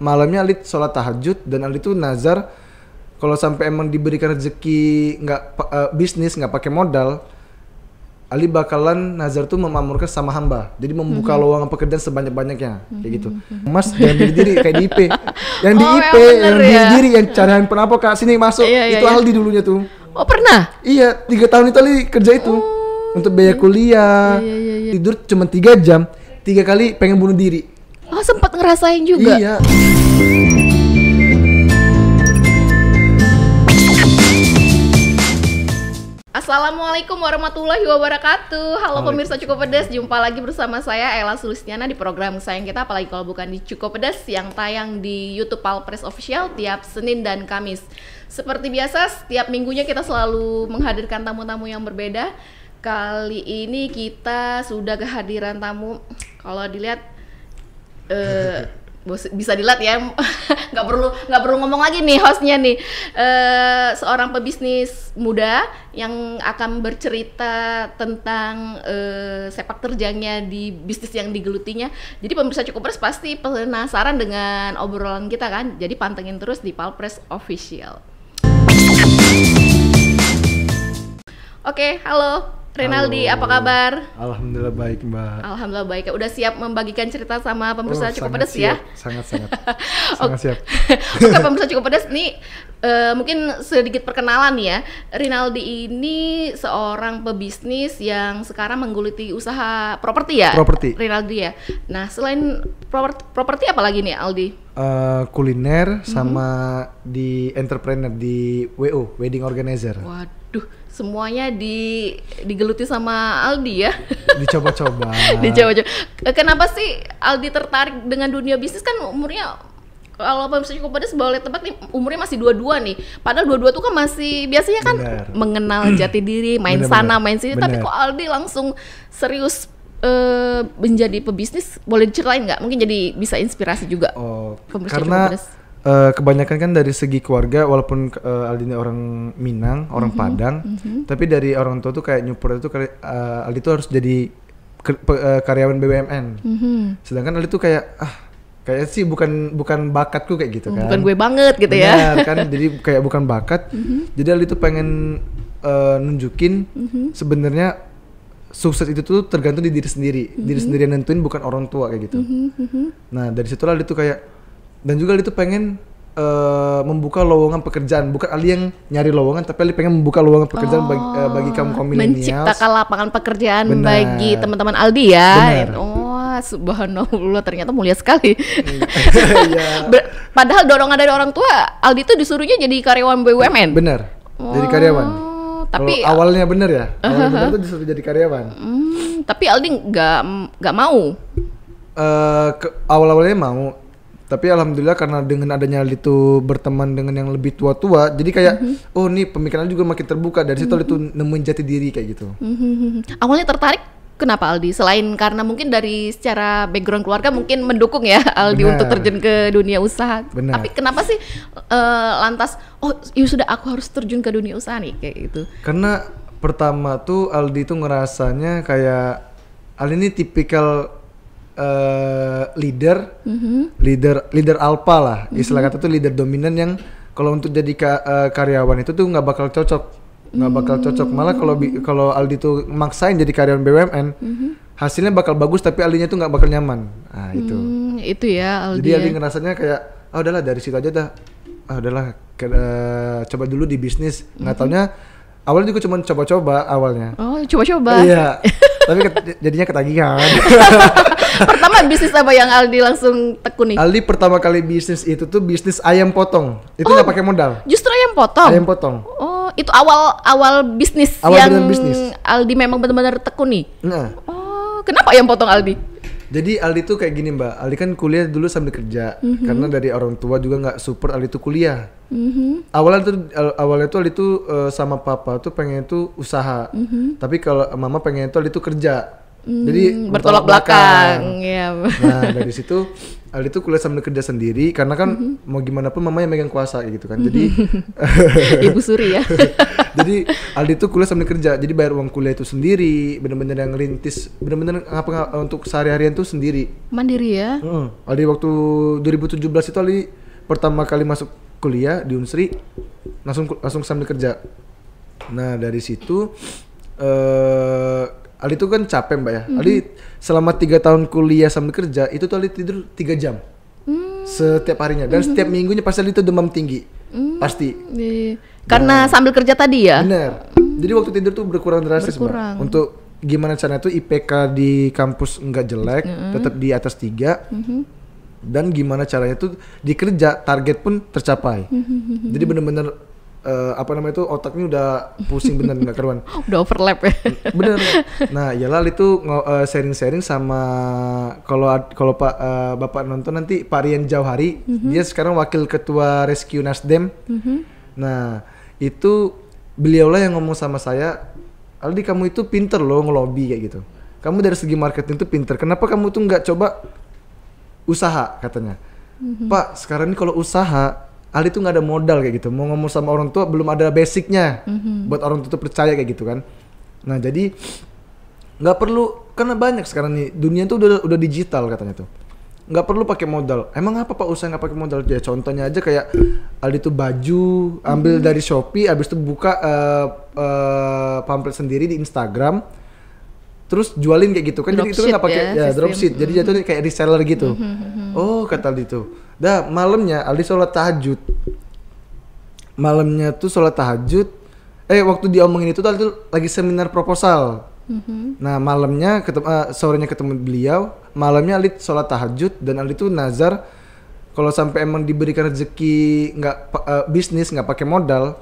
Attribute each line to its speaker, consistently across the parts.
Speaker 1: malamnya Aldi sholat tahajud dan Aldi tuh nazar kalau sampai emang diberikan rezeki bisnis nggak pakai modal, Aldi bakalan nazar tuh memamurkan sama hamba. Jadi membuka lowongan pekerjaan sebanyak-banyaknya kayak gitu. Mas jangan berdiri diri kayak di IP. Yang di IP yang berdiri diri yang cari handphone apa Kak sini masuk itu Aldi dulunya tuh.
Speaker 2: Oh pernah?
Speaker 1: Iya 3 tahun itu Aldi kerja itu untuk biaya kuliah. Tidur cuma 3 jam 3 kali pengen bunuh diri.
Speaker 2: Oh sempat ngerasain juga?
Speaker 1: Iya.
Speaker 2: Assalamualaikum warahmatullahi wabarakatuh. Halo pemirsa Cukup Pedas, jumpa lagi bersama saya Ella Sulistiana di program kesayangan kita, apalagi kalau bukan di Cukup Pedas, yang tayang di YouTube Palpres Official tiap Senin dan Kamis. Seperti biasa, setiap minggunya kita selalu menghadirkan tamu-tamu yang berbeda. Kali ini kita sudah kehadiran tamu, kalau dilihat bisa dilihat ya, nggak perlu ngomong lagi nih hostnya nih, seorang pebisnis muda yang akan bercerita tentang sepak terjangnya di bisnis yang digelutinya. Jadi pemirsa Cukupers pasti penasaran dengan obrolan kita kan, jadi pantengin terus di Palpres Official. Oke, halo Rinaldi, apa kabar?
Speaker 1: Alhamdulillah baik Mbak.
Speaker 2: Alhamdulillah baik. Udah siap membagikan cerita sama pemirsa Cukup Pedas ya?
Speaker 1: Sangat siap.
Speaker 2: Oke, pemirsa Cukup Pedas nih, mungkin sedikit perkenalan ya. Rinaldi ini seorang pebisnis yang sekarang menggeluti usaha properti ya?
Speaker 1: Properti.
Speaker 2: Rinaldi ya. Nah, selain properti apa lagi nih Aldi?
Speaker 1: Kuliner sama di entrepreneur di WO, wedding organizer.
Speaker 2: Waduh, semuanya digeluti sama Aldi ya.
Speaker 1: Dicoba-coba.
Speaker 2: Kenapa sih Aldi tertarik dengan dunia bisnis? Kan umurnya, kalau pemirsa Cukup Pedas boleh tebak nih, umurnya masih 22 nih. Padahal 22 tuh kan masih biasanya kan mengenal jati diri, main sana main sini. Tapi kok Aldi langsung serius menjadi pebisnis? Boleh diceritain nggak? Mungkin jadi bisa inspirasi juga.
Speaker 1: Karena kebanyakan kan dari segi keluarga, walaupun Aldi ini orang Minang, orang Padang, tapi dari orang tua tuh kayak nyupport itu Aldi tuh harus jadi karyawan BUMN. Sedangkan Aldi tuh kayak sih bukan bakatku kayak gitu kan.
Speaker 2: Bukan gue banget gitu.
Speaker 1: Benar, ya. Kan jadi kayak bukan bakat. Jadi Aldi tuh pengen nunjukin sebenarnya sukses itu tuh tergantung di diri sendiri. Diri sendiri yang nentuin, bukan orang tua kayak gitu. Nah, dari situ Aldi tuh kayak, dan juga Aldi tuh pengen membuka lowongan pekerjaan. Bukan Aldi yang nyari lowongan, tapi Aldi pengen membuka lowongan pekerjaan bagi kaum milenials.
Speaker 2: Menciptakan lapangan pekerjaan bagi teman-teman Aldi ya. Oh, subhanallah, ternyata mulia sekali. Padahal dorongan dari orang tua, Aldi tuh disuruhnya jadi karyawan BUMN.
Speaker 1: Bener, jadi karyawan. Tapi awalnya bener ya, awalnya bener tuh disuruh jadi karyawan.
Speaker 2: Tapi Aldi nggak mau.
Speaker 1: Awal-awalnya mau, tapi alhamdulillah karena dengan adanya Aldi tuh berteman dengan yang lebih tua-tua, jadi kayak oh nih pemikiran juga makin terbuka. Dari situ Aldi tuh nemuin jati diri kayak gitu.
Speaker 2: Awalnya tertarik kenapa Aldi? Selain karena mungkin dari secara background keluarga mungkin mendukung ya Aldi untuk terjun ke dunia usaha.
Speaker 1: Benar.
Speaker 2: Tapi kenapa sih lantas ya sudah aku harus terjun ke dunia usaha nih kayak gitu?
Speaker 1: Karena pertama tuh Aldi tuh ngerasanya kayak Aldi ini tipikal leader alpha lah, istilah kata tuh leader dominan yang kalau untuk jadi karyawan itu tuh nggak bakal cocok. Malah kalau Aldi tuh maksain jadi karyawan BUMN, hasilnya bakal bagus tapi Aldinya tuh nggak bakal nyaman. Nah
Speaker 2: itu ya Aldi.
Speaker 1: Jadi Aldi ngerasanya kayak udahlah dari situ aja dah. Udahlah coba dulu di bisnis. Nggak taunya awalnya juga cuma coba-coba awalnya.
Speaker 2: Oh, coba-coba.
Speaker 1: Iya. Tapi jadinya ketagihan.
Speaker 2: Pertama bisnis apa yang Aldi langsung tekuni?
Speaker 1: Aldi pertama kali bisnis itu tuh bisnis ayam potong. Itu nggak pakai modal.
Speaker 2: Justru ayam potong.
Speaker 1: Ayam potong.
Speaker 2: Oh, itu awal bisnis yang bisnis. Aldi memang benar-benar tekuni.
Speaker 1: Nah.
Speaker 2: Oh, kenapa ayam potong Aldi?
Speaker 1: Jadi Aldi tuh kayak gini Mbak. Aldi kan kuliah dulu sambil kerja. Karena dari orang tua juga nggak support Aldi tuh kuliah. Awalnya tuh Aldi tuh sama papa tuh pengen tuh usaha. Tapi kalau mama pengen tuh Aldi tuh kerja. Jadi
Speaker 2: bertolak belakang. Ya.
Speaker 1: Nah dari situ Aldi tuh kuliah sambil kerja sendiri karena kan mau gimana pun mamanya megang kuasa gitu kan. Jadi
Speaker 2: Ibu Suri ya.
Speaker 1: Jadi Jadi Aldi tuh kuliah sambil kerja, jadi bayar uang kuliah itu sendiri, bener-bener yang ngerintis, bener-bener untuk sehari-harian tuh sendiri.
Speaker 2: Mandiri ya?
Speaker 1: Aldi waktu 2017 itu Aldi pertama kali masuk kuliah di Unsri, langsung sambil kerja. Nah dari situ Aldi tuh kan capek mbak ya. Aldi selama 3 tahun kuliah sambil kerja itu tuh Aldi tidur 3 jam setiap harinya, dan setiap minggunya pasti Aldi tuh demam tinggi. Pasti.
Speaker 2: Karena sambil kerja tadi ya?
Speaker 1: Bener. Jadi waktu tidur tuh berkurang drastis mbak. Untuk gimana caranya tuh IPK di kampus nggak jelek, tetap di atas 3. Dan gimana caranya tuh di kerja target pun tercapai. Jadi bener-bener otaknya udah pusing bener nggak keruan.
Speaker 2: Udah overlap ya.
Speaker 1: Bener. Nah iyalah itu sharing-sharing sama kalau Pak Bapak nonton nanti Pak Rian Jauhari, dia sekarang wakil ketua Rescue Nasdem. Nah itu beliaulah yang ngomong sama saya, Aldi kamu itu pinter loh ngelobi kayak gitu. Kamu dari segi marketing tuh pinter. Kenapa kamu tuh nggak coba usaha katanya. Pak sekarang ini kalau usaha Aldi tuh nggak ada modal kayak gitu. Mau ngomong sama orang tua belum ada basicnya buat orang tua tuh percaya kayak gitu kan. Nah jadi nggak perlu, karena banyak sekarang nih dunia tuh udah digital katanya tuh. Nggak perlu pakai modal. Emang apa Pak usaha nggak pakai modal? Ya contohnya aja kayak Aldi tuh baju ambil dari Shopee, habis itu buka pamflet sendiri di Instagram, terus jualin kayak gitu kan. Jadi itu kan nggak pakai ya dropship. Jadi jatuhnya kayak reseller gitu. Oh kata Aldi tuh. Dah malamnya Aldi sholat tahajud. Malamnya tuh sholat tahajud. Waktu diomongin itu tuh Aldi tuh lagi seminar proposal. Nah malamnya sorenya ketemu beliau, malamnya Aldi sholat tahajud dan Aldi tuh nazar kalau sampai emang diberikan rezeki bisnis nggak pakai modal,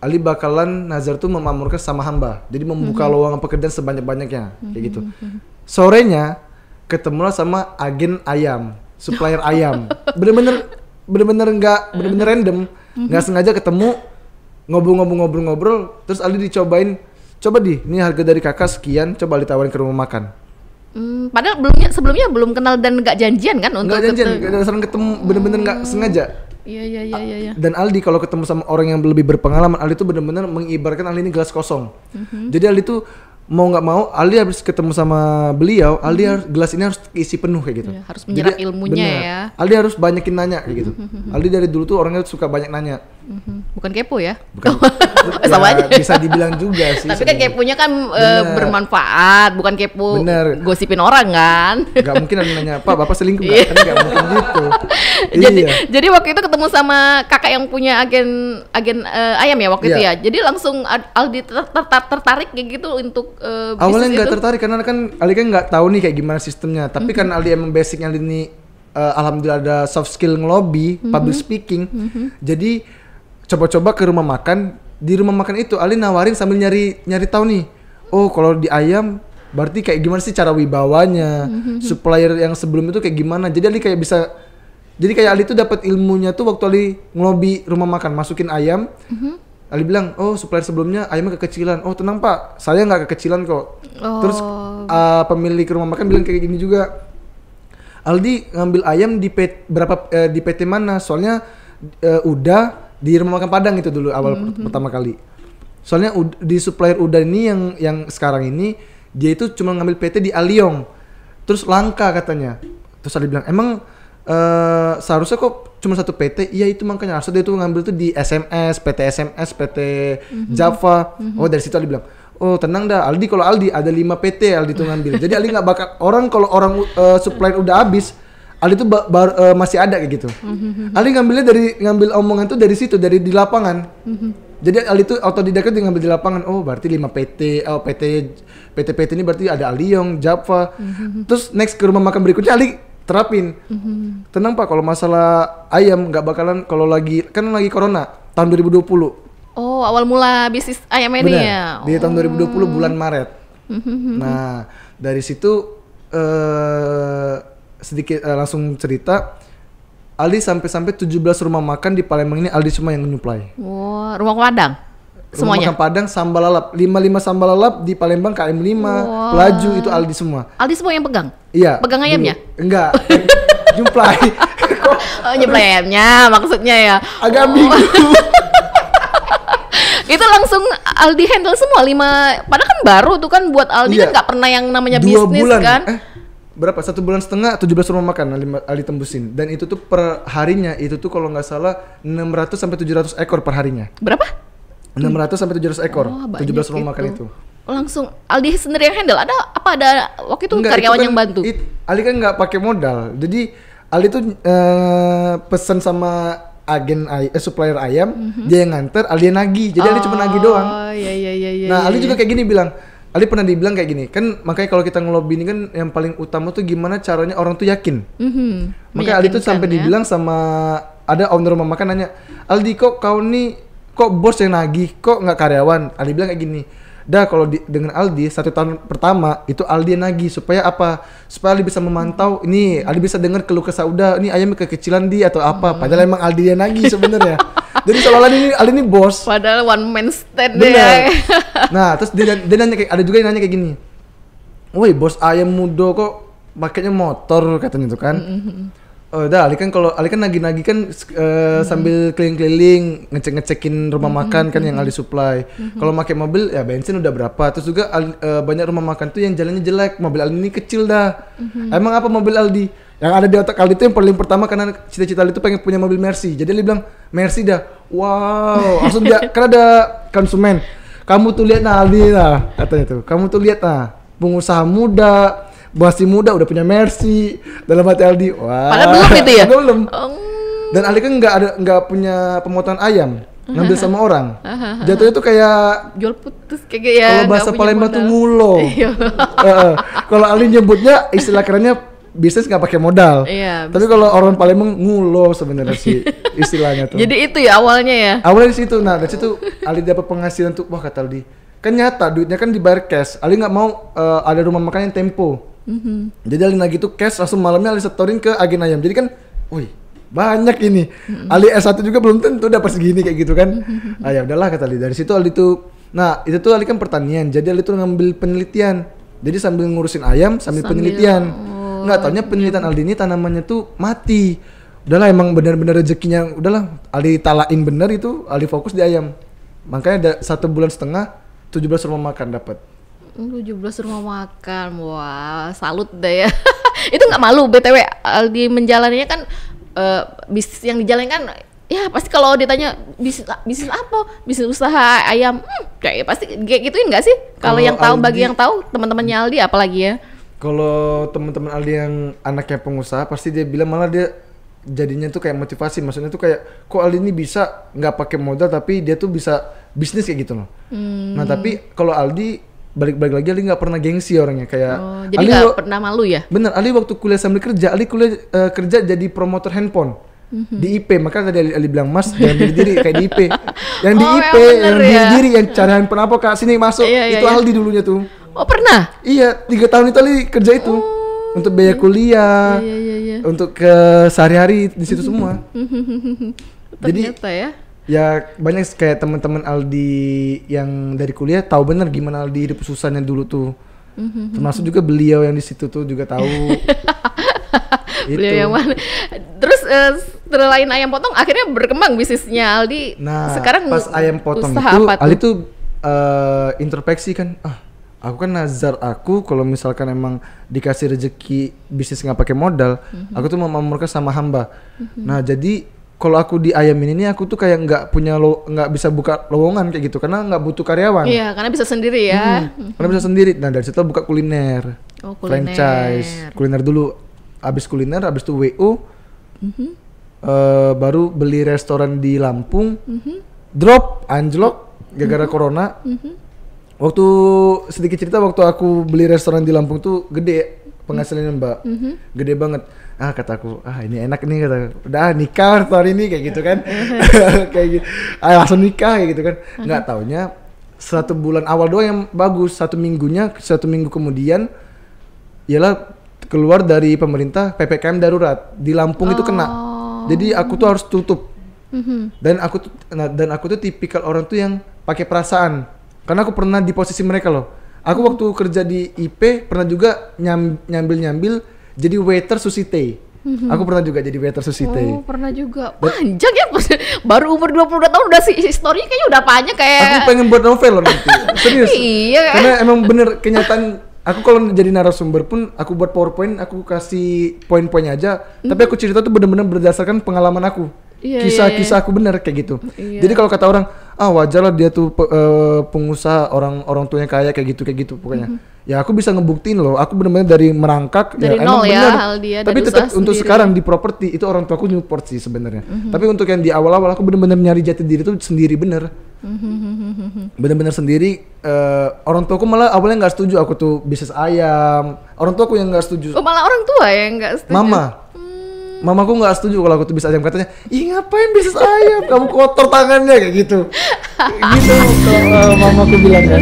Speaker 1: Aldi bakalan nazar tuh memakmurkan sama hamba, jadi membuka lowongan pekerjaan sebanyak-banyaknya kayak gitu. Sorenya ketemulah sama agen ayam, supplier ayam, bener-bener random, nggak sengaja ketemu, ngobrol, terus Aldi dicobain. Coba ini harga dari kakak sekian, coba ditawarin ke rumah makan.
Speaker 2: Padahal sebelumnya belum kenal dan nggak janjian kan untuk
Speaker 1: sering ketemu, bener-bener nggak sengaja.
Speaker 2: Iya.
Speaker 1: Dan Aldi kalau ketemu sama orang yang lebih berpengalaman, Aldi tuh bener-bener mengibarkan Aldi ini gelas kosong. Jadi Aldi tuh mau nggak mau, Aldi habis ketemu sama beliau, Aldi harus gelas ini harus isi penuh kayak gitu.
Speaker 2: Ya, harus menyerap ilmunya ya.
Speaker 1: Aldi harus banyakin nanya kayak gitu. Aldi dari dulu tuh orangnya suka banyak nanya.
Speaker 2: Bukan kepo ya?
Speaker 1: Bukan.
Speaker 2: Sama aja.
Speaker 1: Bisa dibilang juga sih.
Speaker 2: Tapi kan keponya kan bermanfaat, bukan kepo gosipin orang kan?
Speaker 1: Gak mungkin ada nanya, Pak Bapak selingkuh nggak? Kan gak mungkin gitu.
Speaker 2: Jadi waktu itu ketemu sama kakak yang punya agen ayam ya waktu itu ya. Jadi langsung Aldi tertarik kayak gitu untuk
Speaker 1: awalnya nggak tertarik karena kan Aldi kan nggak tahu nih kayak gimana sistemnya. Tapi kan Aldi emang basicnya Aldi ini alhamdulillah ada soft skill ngelobi, public speaking. Jadi coba-coba ke rumah makan. Di rumah makan itu Aldi nawarin sambil nyari tahu nih. Oh kalau di ayam berarti kayak gimana sih cara wibawanya, supplier yang sebelum itu kayak gimana. Jadi Aldi kayak bisa, jadi kayak Aldi tuh dapat ilmunya tuh waktu Aldi ngelobi rumah makan, masukin ayam. Aldi bilang, oh supplier sebelumnya ayamnya kekecilan. Oh tenang Pak, saya nggak kekecilan kok. Terus pemilik rumah makan bilang kayak gini juga. Aldi ngambil ayam di PT mana? Soalnya udah di rumah makan Padang itu dulu awal pertama kali. Soalnya di supplier udah ini yang sekarang ini dia itu cuma ngambil PT di Aliong. Terus langka katanya. Terus Aldi bilang, emang seharusnya kok cuma satu PT? Iya itu makanya harusnya dia tuh ngambil tuh di SMS, PT Java. Oh dari situ Aldi bilang, oh tenang dah Aldi, kalau Aldi ada 5 PT Aldi tuh ngambil. Jadi Aldi nggak bakal kalau orang supplier udah habis, Aldi tuh masih ada kayak gitu. Aldi ngambil omongan tuh dari situ, dari di lapangan. Jadi Aldi tuh autodidak tuh ngambil di lapangan. Oh berarti 5 PT, PT ini berarti ada Aliong, Java. Terus next ke rumah makan berikutnya Aldi terapin. Tenang Pak, kalau masalah ayam nggak bakalan, kalau lagi corona tahun 2020.
Speaker 2: Oh awal mula bisnis ayam ini ya?
Speaker 1: Di tahun 2020 bulan Maret. Nah dari situ sedikit langsung cerita, Aldi sampai 17 rumah makan di Palembang ini Aldi semua yang menyuplai.
Speaker 2: Wah, rumah Padang? Semuanya?
Speaker 1: Rumah makan Padang, sambal lalap, 55 sambal lalap di Palembang, KM5, Pelaju itu Aldi semua.
Speaker 2: Aldi semua yang pegang?
Speaker 1: Iya.
Speaker 2: Pegang ayamnya?
Speaker 1: Enggak, nyuplai.
Speaker 2: Oh nyuplai ayamnya maksudnya ya?
Speaker 1: Agak bingung.
Speaker 2: Itu langsung Aldi handle semua 5. Padahal kan baru tuh kan buat Aldi
Speaker 1: Iya.
Speaker 2: kan nggak pernah yang namanya
Speaker 1: 2
Speaker 2: bisnis
Speaker 1: bulan.
Speaker 2: kan.
Speaker 1: Berapa? 1,5 bulan 17 rumah makan Ali tembusin. Dan itu tuh per harinya itu tuh kalau nggak salah 600 sampai 700 ekor per harinya.
Speaker 2: Berapa?
Speaker 1: 600 sampai 700 ekor.
Speaker 2: Oh,
Speaker 1: 17
Speaker 2: banyak
Speaker 1: rumah makan itu.
Speaker 2: Langsung Aldi sendiri yang handle. Ada waktu itu
Speaker 1: Enggak,
Speaker 2: karyawan
Speaker 1: itu kan,
Speaker 2: yang bantu.
Speaker 1: Ali kan nggak pakai modal. Jadi Ali tuh pesan sama agen supplier ayam, dia yang nganter, Ali yang nagih. Jadi Ali cuma nagih doang.
Speaker 2: Oh iya.
Speaker 1: Nah, Ali juga kayak gini bilang. Ali pernah dibilang kayak gini, kan makanya kalau kita ngelobi ini kan yang paling utama tuh gimana caranya orang tuh yakin. Makanya Ali tuh sampai dibilang sama ada owner rumah makan nanya, Aldi kok kau nih kok bos yang nagih, kok nggak karyawan? Ali bilang kayak gini, dah kalau dengan Aldi 1 tahun pertama itu Aldi yang nagih supaya apa? Supaya Aldi bisa memantau, ini Aldi bisa dengar keluh kesah udah, ini ayam kekecilan di atau apa? Padahal emang Aldi yang nagih sebenarnya. Jadi seolah-olah Aldi ini bos.
Speaker 2: Padahal one man stand
Speaker 1: Bener.
Speaker 2: ya.
Speaker 1: Nah, terus dia nanya kayak, ada juga yang nanya kayak gini. Woi, bos ayam muda kok pakainya motor katanya tuh kan. Udah, Ali kan nagih-nagih kan sambil keliling-keliling ngecekin rumah makan kan yang Ali supply. Kalau pakai mobil ya bensin udah berapa. Terus juga banyak rumah makan tuh yang jalannya jelek, mobil Aldi ini kecil dah. Emang apa mobil Aldi? Yang ada di otak Aldi itu yang paling pertama karena cita-cita Aldi itu pengen punya mobil Mercy. Jadi Ali bilang Mercy dah. Wow, langsung dia kan ada konsumen. Kamu tuh lihat nah Aldi lah katanya tuh. Kamu tuh lihat nah pengusaha muda, masih muda udah punya Mercy. Dalam hati Aldi. Wah.
Speaker 2: Padahal belum itu ya?
Speaker 1: Belum. Dan Aldi kan nggak punya pemotongan ayam. Ngambil sama orang. Jatuhnya tuh kayak
Speaker 2: Jual putus kayak ya.
Speaker 1: kalau bahasa Palembang tuh ngulo. Kalau Ali nyebutnya istilah kerennya bisnis nggak pakai modal.
Speaker 2: Iya.
Speaker 1: Tapi kalau orang Palembang ngulo sebenarnya sih istilahnya tuh.
Speaker 2: Jadi itu ya awalnya ya.
Speaker 1: Awalnya di situ. Nah, dari situ Ali dapat penghasilan tuh, wah kata Ali. Kan nyata duitnya kan dibayar cash. Ali nggak mau ada rumah makan yang tempo. Jadi Ali lagi tuh cash langsung malamnya Ali setorin ke agen ayam. Jadi kan, wih banyak ini. Ali S1 juga belum tentu dapat segini kayak gitu kan. Ah ya udahlah kata Ali. Dari situ Ali tuh, nah itu tuh Ali kan pertanian. Jadi Ali tuh ngambil penelitian. Jadi sambil ngurusin ayam sambil penelitian. Nggak taunya penelitian Aldi ini tanamannya tuh mati. Udahlah emang benar-benar rezekinya. Udahlah Ali talain bener itu. Ali fokus di ayam. Makanya ada 1,5 bulan 17 rumah makan dapat.
Speaker 2: 17 rumah makan, wah salut deh ya. Itu nggak malu BTW Aldi menjalaninya kan bisnis yang dijalankan ya pasti kalau ditanya bisnis apa, bisnis usaha ayam, kayak pasti kayak gituin nggak sih? Kalau yang tahu bagi yang tahu teman-temannya Aldi apalagi ya.
Speaker 1: Kalau teman-teman Aldi yang anaknya pengusaha pasti dia bilang malah dia jadinya tuh kayak motivasi, maksudnya tuh kayak kok Aldi ini bisa nggak pakai modal tapi dia tuh bisa bisnis kayak gitu loh. Nah tapi kalau Aldi balik lagi Aldi nggak pernah gengsi orangnya kayak.
Speaker 2: Jadi nggak pernah malu ya?
Speaker 1: Bener, Aldi waktu kuliah sambil kerja, Aldi kuliah kerja jadi promotor handphone di IP, makanya tadi Ali bilang Mas jangan beli diri kayak di IP. Yang di IP yang beli diri yang cari handphone apa Kak sini masuk itu Aldi dulunya tuh.
Speaker 2: Oh pernah?
Speaker 1: Iya, 3 tahun itu Ali kerja itu untuk biaya kuliah, untuk ke sehari-hari di situ semua. Jadi ya banyak kayak teman-teman Aldi yang dari kuliah tahu bener gimana Aldi hidup susahnya dulu tuh. Termasuk juga beliau yang di situ tuh juga tahu.
Speaker 2: Beliau yang mana? Terus selain ayam potong akhirnya berkembang bisnisnya Aldi.
Speaker 1: Nah,
Speaker 2: sekarang
Speaker 1: pas ayam potong itu Aldi tuh introspeksi kan. Aku kan nazar aku kalau misalkan emang dikasih rezeki bisnis nggak pakai modal, aku tuh mau memurka sama hamba. Nah jadi kalau aku di ayam ini aku tuh kayak nggak bisa buka lowongan kayak gitu karena nggak butuh karyawan.
Speaker 2: Iya karena bisa sendiri ya.
Speaker 1: Karena bisa sendiri. Nah dari situ buka kuliner, franchise, kuliner dulu. Abis kuliner, abis itu WO, baru beli restoran di Lampung, drop, anjlok gara-gara corona. Waktu sedikit cerita waktu aku beli restoran di Lampung tuh gede penghasilannya Mbak, gede banget. Kata aku, ini enak nih kata. Udah nikah tahun ini kayak gitu kan, kayak gitu. Langsung nikah kayak gitu kan. Nggak taunya 1 bulan awal doang yang bagus, 1 minggu kemudian, ialah keluar dari pemerintah PPKM darurat di Lampung itu kena. Jadi aku tuh harus tutup. Dan aku tuh tipikal orang tuh yang pakai perasaan. Karena aku pernah di posisi mereka loh. Aku waktu kerja di IP pernah juga nyambil jadi waiter sushi teh. Aku pernah juga jadi waiter Susite.
Speaker 2: Oh, pernah juga. Panjang ya, baru umur 22 tahun udah sih historinya kayaknya udah panjang kayak.
Speaker 1: Aku pengen buat novel loh nanti. Serius.
Speaker 2: Iya.
Speaker 1: Karena emang bener kenyataan. Aku kalau jadi narasumber pun aku buat PowerPoint, aku kasih poin-poinnya aja. Tapi aku cerita tuh bener-bener berdasarkan pengalaman aku. Kisah-kisah aku bener kayak gitu. Jadi kalau kata orang, wajar lah dia tuh pengusaha, orang tuanya kaya kayak gitu pokoknya. Ya aku bisa ngebuktiin loh, aku bener-bener dari merangkak
Speaker 2: dari
Speaker 1: ya,
Speaker 2: nol
Speaker 1: emang
Speaker 2: ya
Speaker 1: bener.
Speaker 2: hal dia.
Speaker 1: Tapi tetap untuk sekarang di properti itu orang tua aku support sih sebenarnya. Tapi untuk yang di awal-awal aku bener-bener nyari jati diri tuh sendiri bener. Bener-bener sendiri. Orang tuaku malah awalnya nggak setuju aku tuh bisnis ayam. Orang tuaku yang nggak setuju.
Speaker 2: Oh, malah orang tua yang nggak setuju.
Speaker 1: Mamaku nggak setuju kalau aku tuh bisnis ayam, katanya, ih ngapain bisnis ayam, kamu kotor tangannya kayak gitu. Gitu kalau mamaku bilang kan.